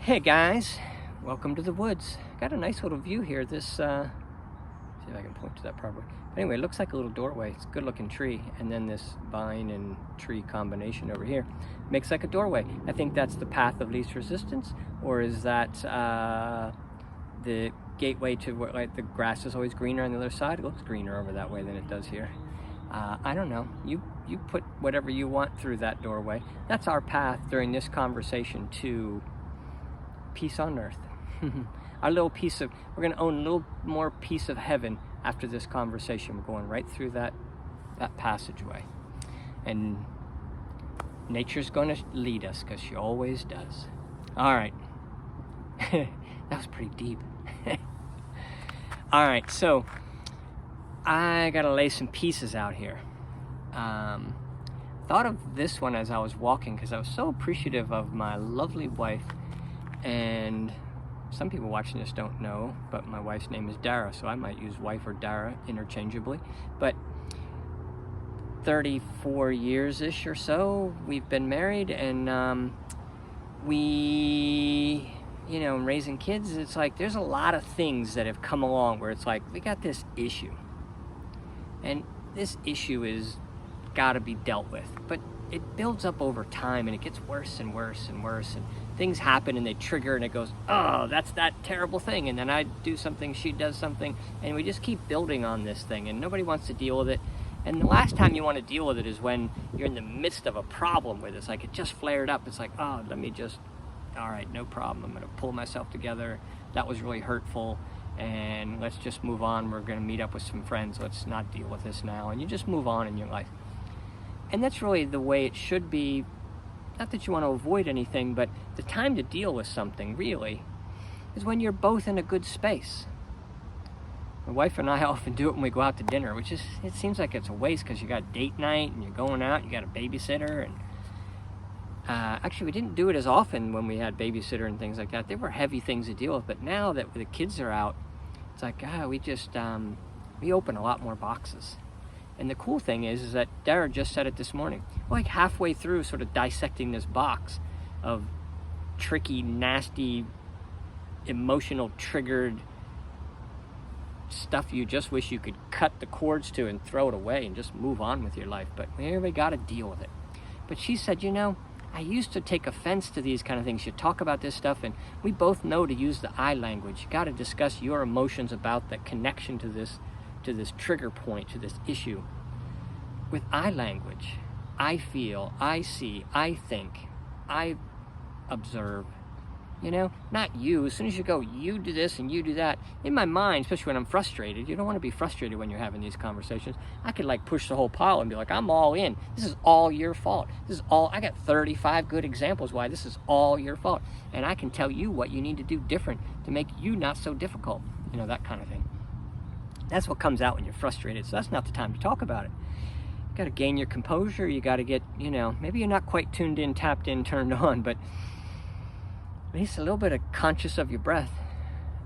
Hey guys, welcome to the woods. Got a nice little view here. See if I can point to that properly. But anyway, it looks like a little doorway. It's a good looking tree. And then this vine and tree combination over here makes like a doorway. I think that's the path of least resistance, or is that the gateway to where like the grass is always greener on the other side? It looks greener over that way than it does here. I don't know. You put whatever you want through that doorway. That's our path during this conversation to peace on earth. Our little piece of, we're going to own a little more piece of heaven after this conversation. We're going right through that passageway, and nature's going to lead us because she always does. All right. That was pretty deep. All right, so I got to lay some pieces out here. Thought of this one as I was walking because I was so appreciative of my lovely wife. And some people watching this don't know, but my wife's name is Dara, so I might use wife or Dara interchangeably. But 34 years-ish or so, we've been married, and we, raising kids, it's like there's a lot of things that have come along where it's like, we got this issue. And this issue is got to be dealt with. But it builds up over time, and it gets worse and worse and worse, and things happen and they trigger, and it goes, oh, that's that terrible thing, and then I do something, she does something, and we just keep building on this thing, and nobody wants to deal with it. And the last time you want to deal with it is when you're in the midst of a problem with it. It's like it just flared up. It's like, oh, all right, no problem, I'm going to pull myself together, that was really hurtful, and let's just move on. We're going to meet up with some friends, let's not deal with this now, and you just move on in your life. And that's really the way it should be. Not that you want to avoid anything, but the time to deal with something, really, is when you're both in a good space. My wife and I often do it when we go out to dinner, which is, it seems like it's a waste because you got date night and you're going out, you got a babysitter. And actually, we didn't do it as often when we had babysitter and things like that. They were heavy things to deal with, but now that the kids are out, it's like, we open a lot more boxes. And the cool thing is that Dara just said it this morning. We're like halfway through sort of dissecting this box of tricky, nasty, emotional, triggered stuff you just wish you could cut the cords to and throw it away and just move on with your life. But we got to deal with it. But she said, I used to take offense to these kind of things. You talk about this stuff, and we both know to use the I language. You got to discuss your emotions about the connection to this trigger point, to this issue. With I language, I feel, I see, I think, I observe. Not you. As soon as you go, you do this and you do that. In my mind, especially when I'm frustrated, you don't want to be frustrated when you're having these conversations. I could push the whole pile and be like, I'm all in. This is all your fault. I got 35 good examples why this is all your fault. And I can tell you what you need to do different to make you not so difficult. That kind of thing. That's what comes out when you're frustrated. So that's not the time to talk about it. You got to gain your composure. You got to get, maybe you're not quite tuned in, tapped in, turned on, but at least a little bit of conscious of your breath,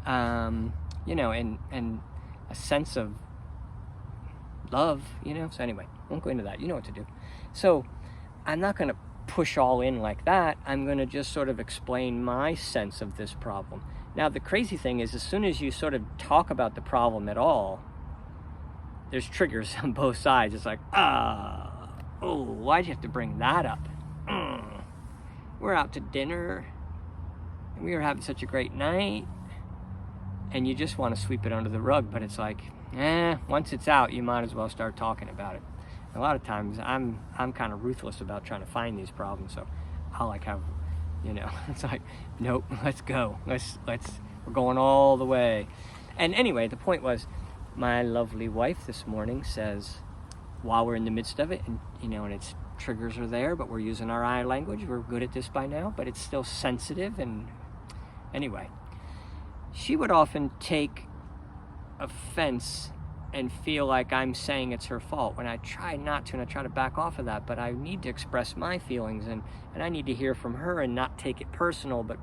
and a sense of love, So anyway, won't go into that. You know what to do. So I'm not going to push all in like that. I'm going to just sort of explain my sense of this problem. Now, the crazy thing is, as soon as you sort of talk about the problem at all, there's triggers on both sides. It's like, why'd you have to bring that up? We're out to dinner, and we were having such a great night, and you just want to sweep it under the rug, but it's like, once it's out, you might as well start talking about it. A lot of times, I'm kind of ruthless about trying to find these problems, so I'll have, it's like, nope, let's go. We're going all the way. And anyway, the point was, my lovely wife this morning says, while we're in the midst of it, and and its triggers are there, but we're using our I language. We're good at this by now, but it's still sensitive. And anyway, she would often take offense and feel like I'm saying it's her fault, when I try not to, and I try to back off of that, but I need to express my feelings, and I need to hear from her and not take it personal, but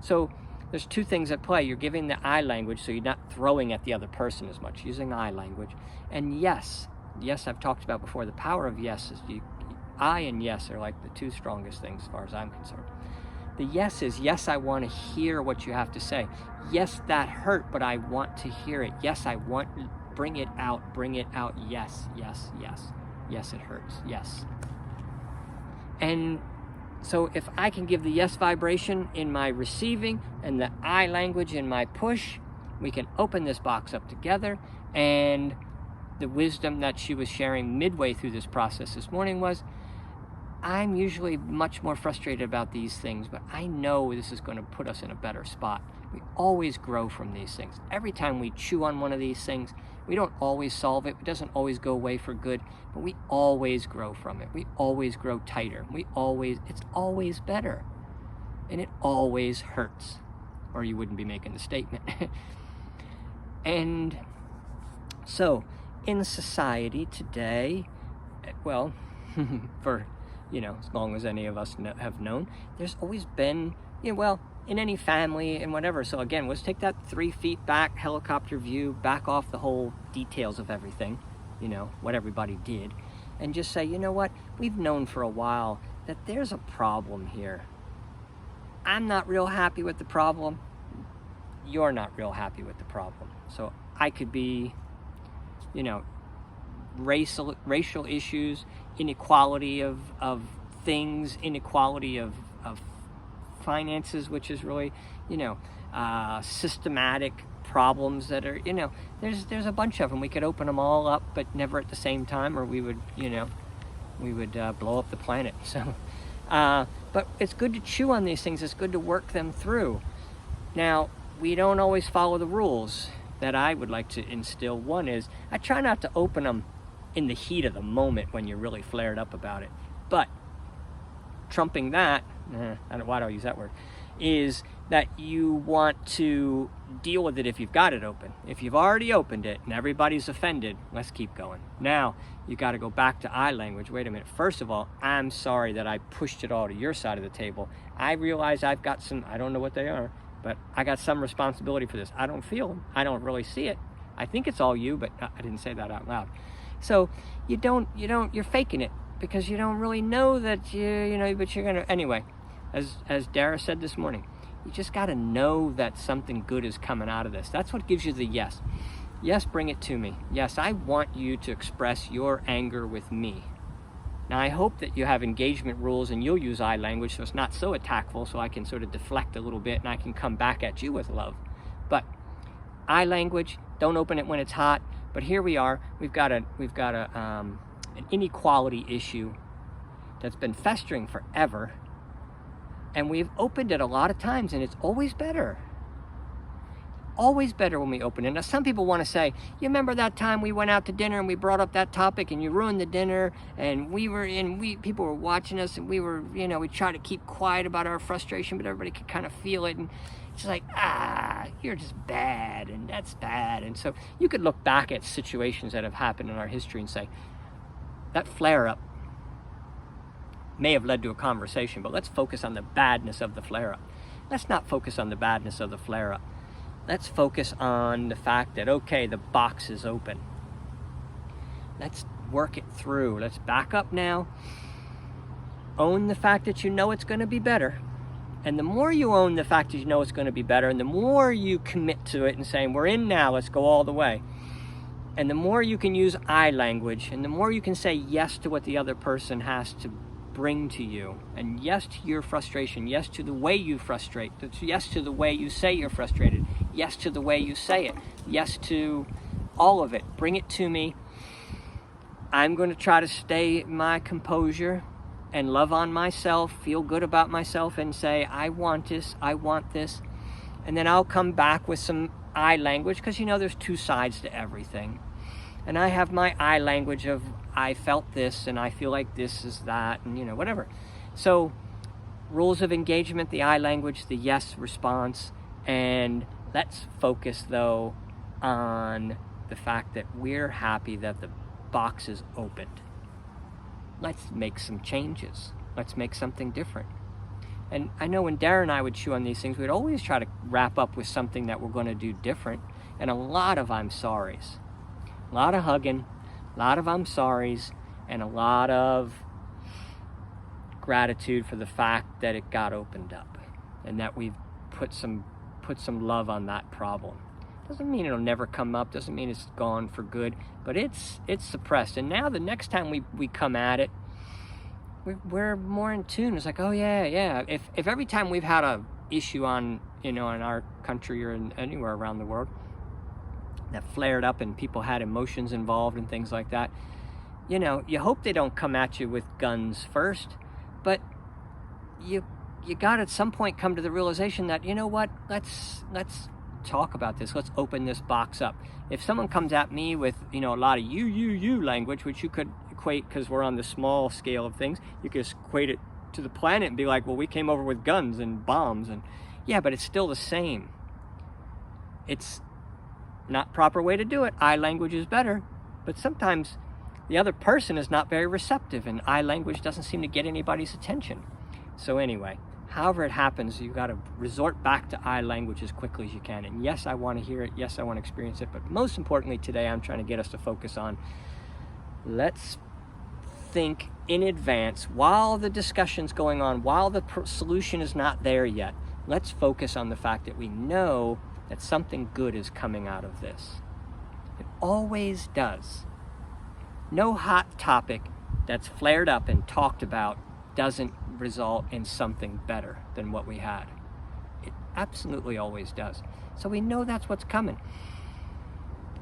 so there's two things at play. You're giving the I language, so you're not throwing at the other person as much, using I language. And yes, I've talked about before, the power of yes is I and yes are like the two strongest things as far as I'm concerned. The yes is, yes, I want to hear what you have to say. Yes, that hurt, but I want to hear it. Yes, I want, bring it out. Yes, yes, yes. Yes, it hurts. Yes. And so if I can give the yes vibration in my receiving and the I language in my push, we can open this box up together. And the wisdom that she was sharing midway through this process this morning was, I'm usually much more frustrated about these things, but I know this is going to put us in a better spot. We always grow from these things. Every time we chew on one of these things, we don't always solve it. It doesn't always go away for good, but we always grow from it. We always grow tighter. It's always better. And it always hurts, or you wouldn't be making the statement. And so in society today, well, for as long as any of us have known, there's always been, in any family and whatever. So again, let's take that 3 feet back helicopter view, back off the whole details of everything, what everybody did, and just say, you know what, we've known for a while that there's a problem here. I'm not real happy with the problem. You're not real happy with the problem. So I could be, racial issues, inequality of things, inequality of finances, which is really, systematic problems that are, there's a bunch of them. We could open them all up, but never at the same time, or we would, blow up the planet. So, but it's good to chew on these things. It's good to work them through. Now, we don't always follow the rules that I would like to instill. One is, I try not to open them in the heat of the moment when you're really flared up about it. But trumping that, why do I use that word, is that you want to deal with it if you've got it open. If you've already opened it and everybody's offended, let's keep going. Now, you got to go back to I language. Wait a minute. First of all, I'm sorry that I pushed it all to your side of the table. I realize I've got some, I don't know what they are, but I got some responsibility for this. I don't feel them. I don't really see it. I think it's all you, but I didn't say that out loud. So you're faking it because you don't really know that but you're going to, anyway, as Dara said this morning, you just got to know that something good is coming out of this. That's what gives you the yes. Yes, bring it to me. Yes, I want you to express your anger with me. Now, I hope that you have engagement rules and you'll use I language so it's not so attackful, so I can sort of deflect a little bit and I can come back at you with love. But I language, don't open it when it's hot. But here we are. We've got an inequality issue that's been festering forever, and we've opened it a lot of times, and it's always better. Always better when we open it. Now, some people want to say, you remember that time we went out to dinner and we brought up that topic and you ruined the dinner, and people were watching us, and we were, we tried to keep quiet about our frustration, but everybody could kind of feel it, and it's like, you're just bad, and that's bad. And so you could look back at situations that have happened in our history and say, that flare-up may have led to a conversation, but let's focus on the badness of the flare-up. Let's not focus on the badness of the flare-up. Let's focus on the fact that, okay, the box is open. Let's work it through. Let's back up now. Own the fact that you know it's going to be better. And the more you own the fact that you know it's going to be better, and the more you commit to it and saying, we're in now, let's go all the way. And the more you can use I language, and the more you can say yes to what the other person has to bring to you, and yes to your frustration, yes to the way you frustrate, yes to the way you say you're frustrated, yes to the way you say it, yes to all of it. Bring it to me. I'm going to try to stay my composure and love on myself, feel good about myself, and say, I want this, I want this. And then I'll come back with some I language, because there's two sides to everything. And I have my I language of, I felt this, and I feel like this is that, and whatever. So rules of engagement, the I language, the yes response, and let's focus though on the fact that we're happy that the box is opened. Let's make some changes. Let's make something different. And I know when Darren and I would chew on these things, we'd always try to wrap up with something that we're going to do different. And a lot of I'm sorries. A lot of hugging, a lot of I'm sorries, and a lot of gratitude for the fact that it got opened up. and that we've put some love on that problem. Doesn't mean it'll never come up, doesn't mean it's gone for good, but it's suppressed. And now the next time we come at it, we're more in tune. It's like, oh yeah. If every time we've had a issue on, in our country or anywhere around the world that flared up and people had emotions involved and things like that, you hope they don't come at you with guns first, but you got to at some point come to the realization that, what, let's talk about this. Let's open this box up. If someone comes at me with, a lot of you language, which you could equate, because we're on the small scale of things, you could equate it to the planet and be like, well, we came over with guns and bombs, and yeah, but it's still the same. It's not proper way to do it. I language is better, but sometimes the other person is not very receptive, and I language doesn't seem to get anybody's attention. So anyway, however it happens, you got to resort back to I language as quickly as you can. And yes, I want to hear it. Yes, I want to experience it. But most importantly today, I'm trying to get us to focus on, let's think in advance while the discussion's going on, while the solution is not there yet. Let's focus on the fact that we know that something good is coming out of this. It always does. No hot topic that's flared up and talked about doesn't result in something better than what we had. It absolutely always does. So we know that's what's coming.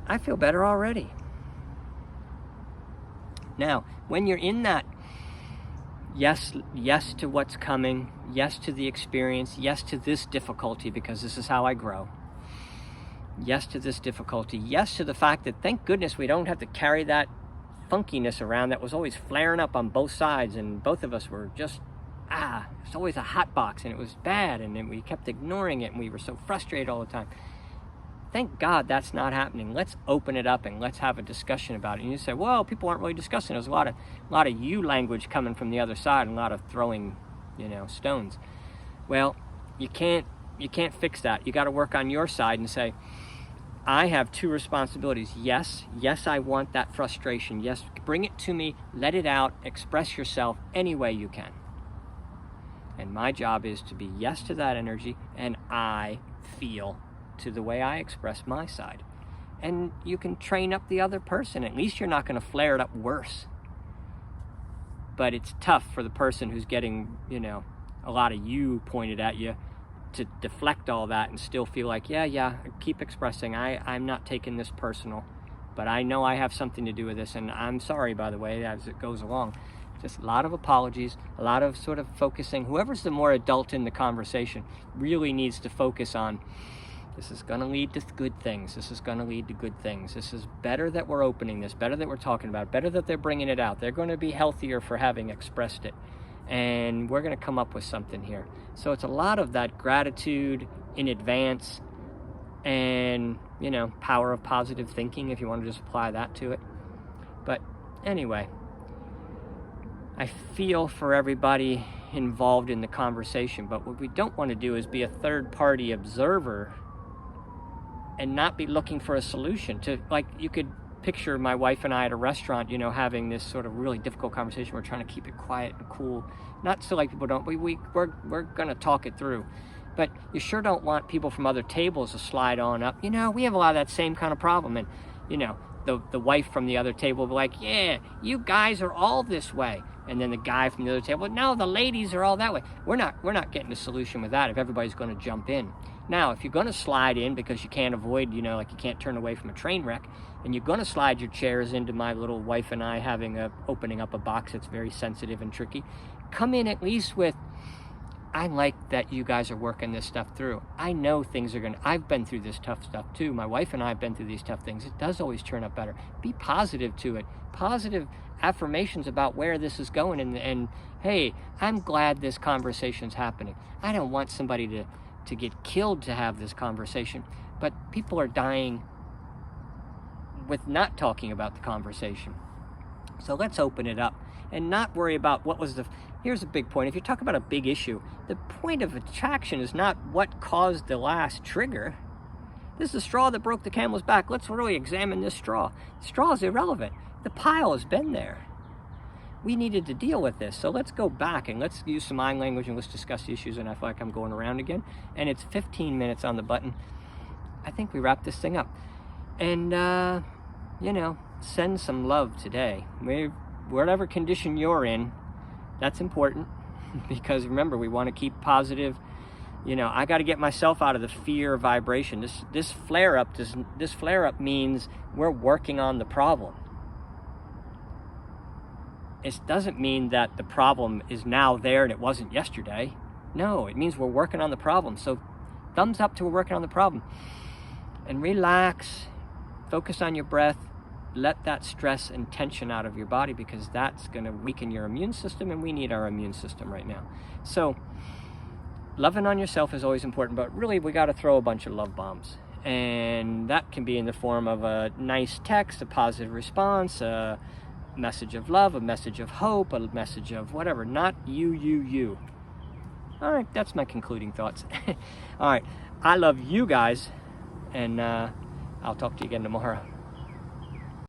I feel better already. Now, when you're in that yes to what's coming, yes to the experience, yes to this difficulty, because this is how I grow. Yes to this difficulty. Yes to the fact that, thank goodness, we don't have to carry that funkiness around that was always flaring up on both sides, and both of us were just, it's always a hot box, and it was bad, and then we kept ignoring it, and we were so frustrated all the time. Thank God that's not happening. Let's open it up and let's have a discussion about it. And you say, well, people aren't really discussing. There's a lot of you language coming from the other side, and a lot of throwing, stones. Well, you can't fix that. You got to work on your side and say, I have two responsibilities. Yes, I want that frustration. Yes, bring it to me, let it out, express yourself any way you can. And my job is to be yes to that energy, and I feel to the way I express my side. And you can train up the other person. At least you're not going to flare it up worse. But it's tough for the person who's getting, a lot of you pointed at you, to deflect all that and still feel like, yeah, keep expressing. I'm not taking this personal, but I know I have something to do with this, and I'm sorry, by the way, as it goes along. Just a lot of apologies, a lot of sort of focusing. Whoever's the more adult in the conversation really needs to focus on, this is going to lead to good things. This is going to lead to good things. This is better that we're opening this, better that we're talking about it, better that they're bringing it out. They're going to be healthier for having expressed it. And we're going to come up with something here. So it's a lot of that gratitude in advance and, power of positive thinking, if you want to just apply that to it. But anyway, I feel for everybody involved in the conversation, but what we don't want to do is be a third-party observer and not be looking for a solution. Like, you could picture my wife and I at a restaurant, having this sort of really difficult conversation. We're trying to keep it quiet and cool, not so like people don't. We're going to talk it through, but you sure don't want people from other tables to slide on up. We have a lot of that same kind of problem, and the wife from the other table will be like, yeah, you guys are all this way, and then the guy from the other table, no, the ladies are all that way. We're not getting a solution with that if everybody's going to jump in. Now, if you're going to slide in because you can't avoid, like you can't turn away from a train wreck, and you're going to slide your chairs into my little wife and I opening up a box that's very sensitive and tricky, come in at least with, I like that you guys are working this stuff through. I know things are I've been through this tough stuff too. My wife and I have been through these tough things. It does always turn out better. Be positive to it. Positive affirmations about where this is going, and hey, I'm glad this conversation's happening. I don't want somebody to get killed to have this conversation, but people are dying with not talking about the conversation. So let's open it up and not worry about here's a big point. If you talk about a big issue, the point of attraction is not what caused the last trigger. This is the straw that broke the camel's back. Let's really examine this straw. The straw is irrelevant. The pile has been there. we needed to deal with this. So let's go back and let's use some mind language and let's discuss the issues. And I feel like I'm going around again. And it's 15 minutes on the button. I think we wrap this thing up. And, you know, send some love today. Whatever condition you're in, that's important. Because remember, we want to keep positive. You know, I got to get myself out of the fear vibration. This flare up means we're working on the problem. It doesn't mean that the problem is now there and it wasn't yesterday. No, it means we're working on the problem. So thumbs up to we're working on the problem. And relax, focus on your breath, let that stress and tension out of your body, because that's going to weaken your immune system, and we need our immune system right now. So loving on yourself is always important, but really we got to throw a bunch of love bombs. And that can be in the form of a nice text, a positive response, a message of love, a message of hope, a message of whatever, not you. All right, that's my concluding thoughts. All right, I love you guys, and I'll talk to you again tomorrow.